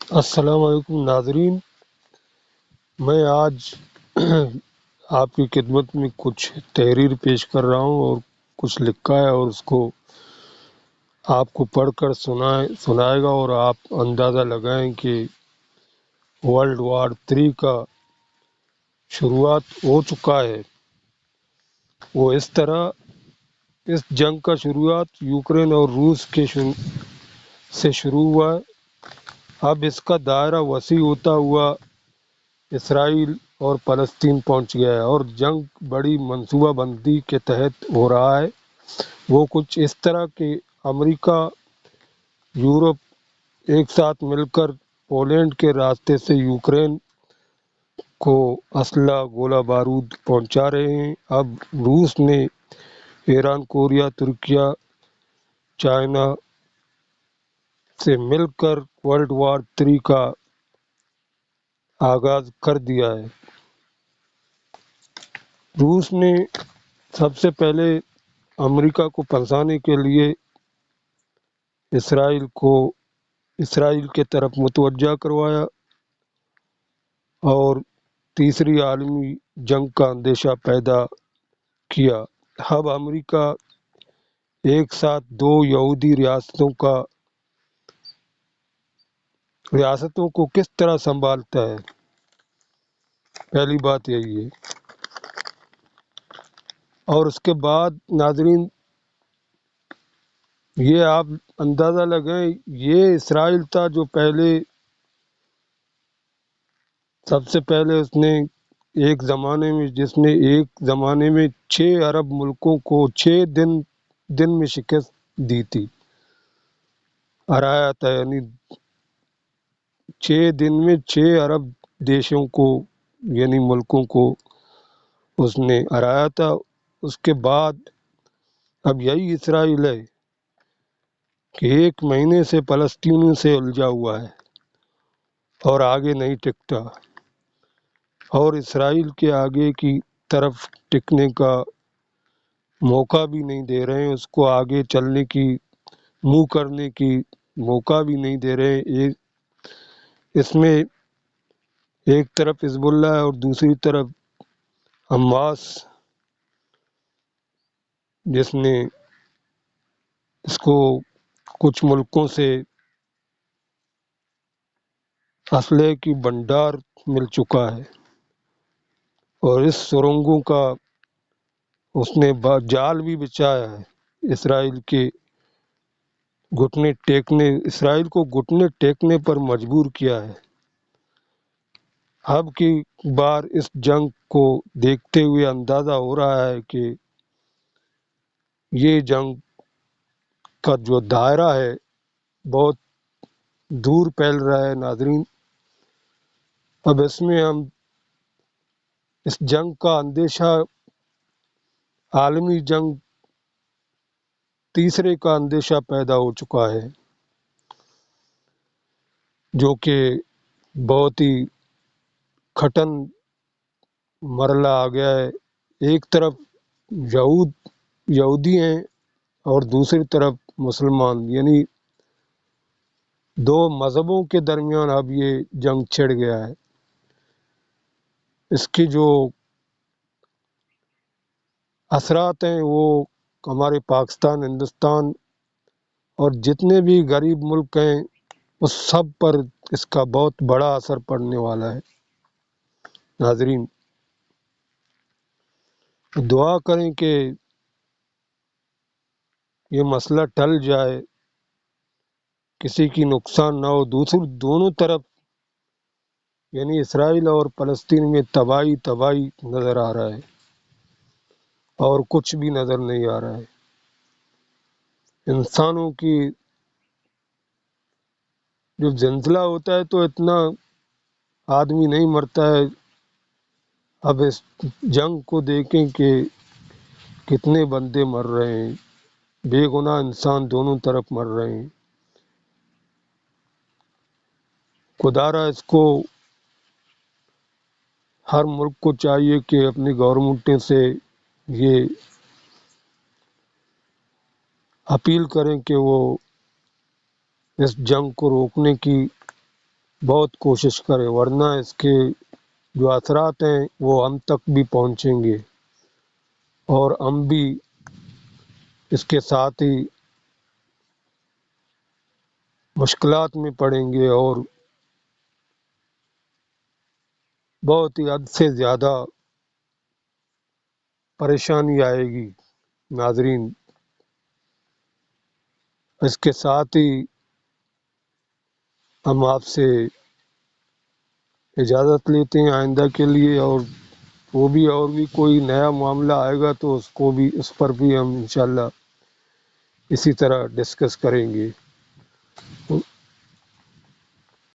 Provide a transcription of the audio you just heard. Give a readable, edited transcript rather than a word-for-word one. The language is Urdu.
السلام علیکم ناظرین، میں آج آپ کی خدمت میں کچھ تحریر پیش کر رہا ہوں اور کچھ لکھا ہے اور اس کو آپ کو پڑھ کر سنائے گا اور آپ اندازہ لگائیں کہ ورلڈ وار 3 کا شروعات ہو چکا ہے۔ وہ اس طرح اس جنگ کا شروعات یوکرین اور روس سے شروع ہوا ہے۔ اب اس کا دائرہ وسیع ہوتا ہوا اسرائیل اور فلسطین پہنچ گیا ہے اور جنگ بڑی منصوبہ بندی کے تحت ہو رہا ہے۔ وہ کچھ اس طرح کہ امریکہ، یورپ ایک ساتھ مل کر پولینڈ کے راستے سے یوکرین کو اسلحہ، گولہ بارود پہنچا رہے ہیں۔ اب روس نے ایران، کوریا، ترکیہ، چائنا سے مل کر ورلڈ وار 3 کا آغاز کر دیا ہے۔ روس نے سب سے پہلے امریکہ کو پھنسانے کے لیے اسرائیل کے طرف متوجہ کروایا اور تیسری عالمی جنگ کا اندیشہ پیدا کیا۔ اب امریکہ ایک ساتھ دو یہودی ریاستوں کو کس طرح سنبھالتا ہے؟ پہلی بات یہی ہے۔ اور اس کے بعد ناظرین یہ آپ اندازہ لگائیں، یہ اسرائیل تھا جو سب سے پہلے جس نے ایک زمانے میں 6 عرب ملکوں کو 6 دن میں شکست دی تھی، ہرایا تھا، یعنی 6 دن میں 6 عرب دیشوں کو یعنی ملکوں کو اس نے ہرایا تھا۔ اس کے بعد اب یہی اسرائیل ہے کہ 1 مہینے سے فلسطینیوں سے الجھا ہوا ہے اور آگے نہیں ٹکتا، اور اسرائیل کے آگے کی طرف ٹکنے کا موقع بھی نہیں دے رہے ہیں، اس کو آگے چلنے کی، منہ کرنے کی موقع بھی نہیں دے رہے ہیں۔ اس میں ایک طرف حزب اللہ ہے اور دوسری طرف حماس، جس نے اس کو کچھ ملکوں سے اسلحے کی بھنڈار مل چکا ہے اور اس سرنگوں کا اس نے جال بھی بچھایا ہے۔ اسرائیل کو گھٹنے ٹیکنے پر مجبور کیا ہے۔ اب کی بار اس جنگ کو دیکھتے ہوئے اندازہ ہو رہا ہے کہ یہ جنگ کا جو دائرہ ہے بہت دور پھیل رہا ہے۔ ناظرین، اب اس میں ہم اس جنگ کا اندیشہ، عالمی جنگ تیسرے کا اندیشہ پیدا ہو چکا ہے، جو کہ بہت ہی کھٹن مرحلہ آ گیا ہے۔ ایک طرف یہودی ہیں اور دوسری طرف مسلمان، یعنی 2 مذہبوں کے درمیان اب یہ جنگ چھڑ گیا ہے۔ اس کی جو اثرات ہیں وہ ہمارے پاکستان، ہندوستان اور جتنے بھی غریب ملک ہیں اس سب پر اس کا بہت بڑا اثر پڑنے والا ہے۔ ناظرین، دعا کریں کہ یہ مسئلہ ٹل جائے، کسی کی نقصان نہ ہو۔ دونوں طرف یعنی اسرائیل اور فلسطین میں تباہی نظر آ رہا ہے اور کچھ بھی نظر نہیں آ رہا ہے۔ انسانوں کی جو زلزلہ ہوتا ہے تو اتنا آدمی نہیں مرتا ہے۔ اب اس جنگ کو دیکھیں کہ کتنے بندے مر رہے ہیں، بے گناہ انسان دونوں طرف مر رہے ہیں۔ خدارا اس کو ہر ملک کو چاہیے کہ اپنی گورنمنٹیں سے یہ اپیل کریں کہ وہ اس جنگ کو روکنے کی بہت کوشش کریں، ورنہ اس کے جو اثرات ہیں وہ ہم تک بھی پہنچیں گے اور ہم بھی اس کے ساتھ ہی مشکلات میں پڑیں گے اور بہت ہی حد سے زیادہ پریشانی آئے گی۔ ناظرین، اس کے ساتھ ہی ہم آپ سے اجازت لیتے ہیں آئندہ کے لیے، اور اور بھی کوئی نیا معاملہ آئے گا تو اس پر بھی ہم انشاءاللہ اسی طرح ڈسکس کریں گے۔